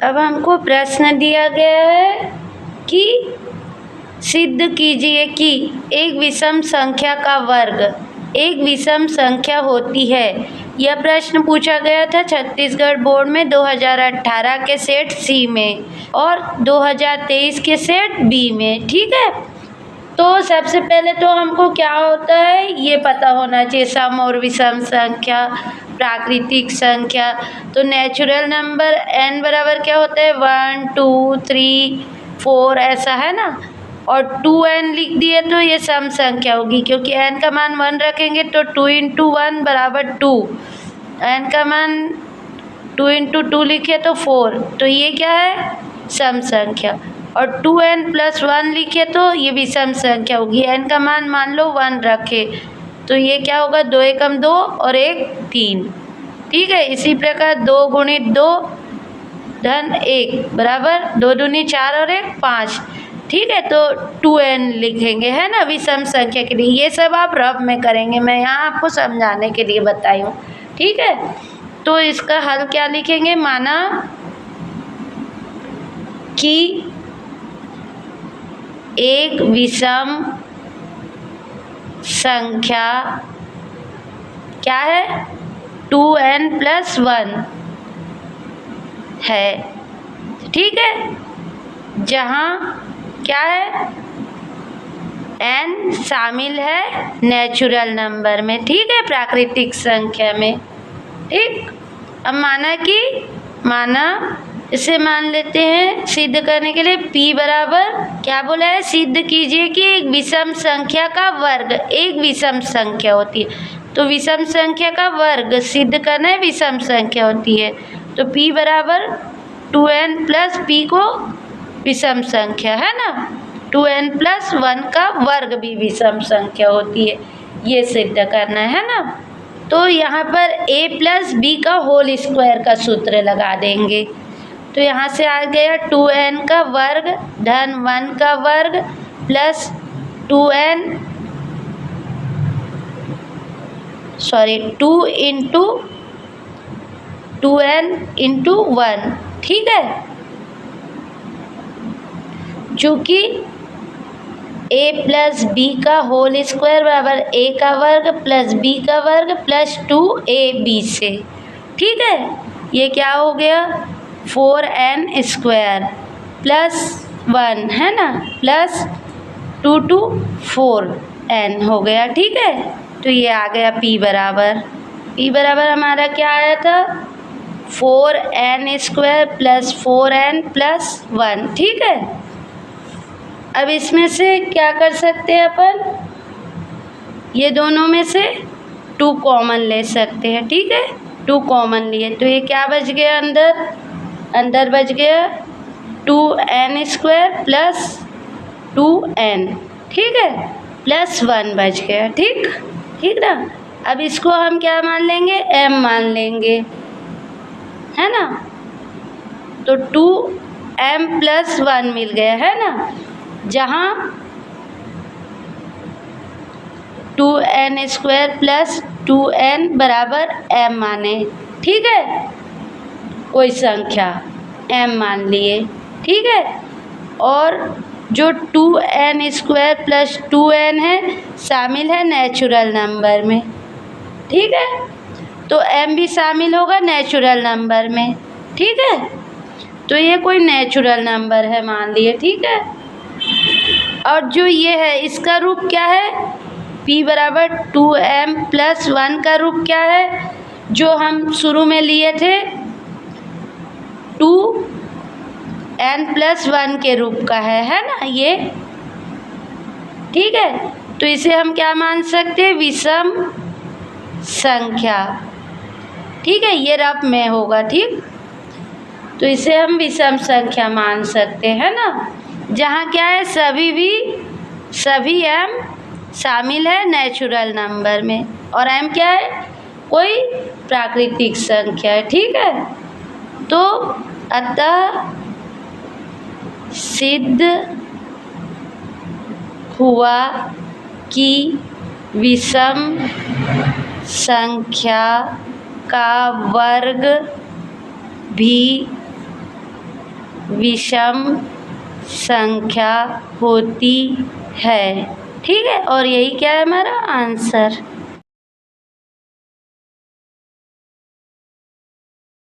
अब हमको प्रश्न दिया गया है कि सिद्ध कीजिए कि एक विषम संख्या का वर्ग एक विषम संख्या होती है। यह प्रश्न पूछा गया था छत्तीसगढ़ बोर्ड में 2018 के सेट सी में और 2023 के सेट बी में। ठीक है, तो सबसे पहले तो हमको क्या होता है ये पता होना चाहिए, सम और विषम संख्या, प्राकृतिक संख्या। तो नेचुरल नंबर n बराबर क्या होता है 1 2 3 4 ऐसा है ना, और 2n लिख दिए तो ये सम संख्या होगी, क्योंकि n का मान 1 रखेंगे तो 2 × 1 बराबर 2, n का मान 2 × 2 लिखे तो 4, तो ये क्या है सम संख्या। और 2n + 1 लिखे तो ये विषम संख्या होगी, n का मान लो 1 रखे तो ये क्या होगा 2 × 2 और 1 3। ठीक है, इसी प्रकार 2 × 2 धन 1 बराबर 2 दूनी 4 और 1 5। ठीक है, तो 2n लिखेंगे है ना विषम संख्या के लिए। ये सब आप रफ में करेंगे, मैं यहाँ आपको समझाने के लिए बताई हूँ। ठीक है, तो इसका हल क्या लिखेंगे, माना कि एक विषम संख्या क्या है 2n + 1 है। ठीक है, जहाँ क्या है n शामिल है नेचुरल नंबर में। ठीक है, प्राकृतिक संख्या में। ठीक, अब माना इसे मान लेते हैं सिद्ध करने के लिए p बराबर क्या बोला है, सिद्ध कीजिए कि एक विषम संख्या का वर्ग एक विषम संख्या होती है। तो विषम संख्या का वर्ग सिद्ध करना है विषम संख्या होती है, तो p बराबर 2n + p को विषम संख्या है ना, 2n + 1 का वर्ग भी विषम संख्या होती है, ये सिद्ध करना है ना। तो यहाँ पर a + b का होल स्क्वायर का सूत्र लगा देंगे। तो यहाँ से आ गया 2n का वर्ग धन 1 का वर्ग प्लस 2 × 2n × 1। ठीक है, चूँकि a + b का होल स्क्वायर बराबर a का वर्ग प्लस b का वर्ग प्लस 2ab से। ठीक है, ये क्या हो गया 4n² + 1 है ना प्लस 2 × 4n हो गया। ठीक है, तो ये आ गया p बराबर हमारा क्या आया था 4n² + 4n + 1। ठीक है, अब इसमें से क्या कर सकते हैं अपन, ये दोनों में से 2 कॉमन ले सकते हैं। ठीक है, 2 कॉमन लिए तो ये क्या बच गया अंदर बच गया 2n² + 2n। ठीक है, प्लस 1 बच गया। ठीक ना, अब इसको हम क्या मान लेंगे m मान लेंगे है ना, तो 2m + 1 मिल गया है ना, जहाँ 2n² + 2n बराबर m माने। ठीक है, कोई संख्या m मान लिए। ठीक है, और जो 2n² + 2n है शामिल है नेचुरल नंबर में। ठीक है, तो m भी शामिल होगा नेचुरल नंबर में। ठीक है, तो ये कोई नेचुरल नंबर है मान लिए। ठीक है, और जो ये है इसका रूप क्या है p बराबर 2m + 1 का रूप क्या है, जो हम शुरू में लिए थे 2n + 1 के रूप का है ना ये। ठीक है, तो इसे हम क्या मान सकते हैं विषम संख्या। ठीक है, ये रफ में होगा। ठीक, तो इसे हम विषम संख्या मान सकते हैं ना, जहाँ क्या है सभी m शामिल है नेचुरल नंबर में, और m क्या है कोई प्राकृतिक संख्या है। ठीक है, तो अतः सिद्ध हुआ कि विषम संख्या का वर्ग भी विषम संख्या होती है। ठीक है, और यही क्या है हमारा आंसर।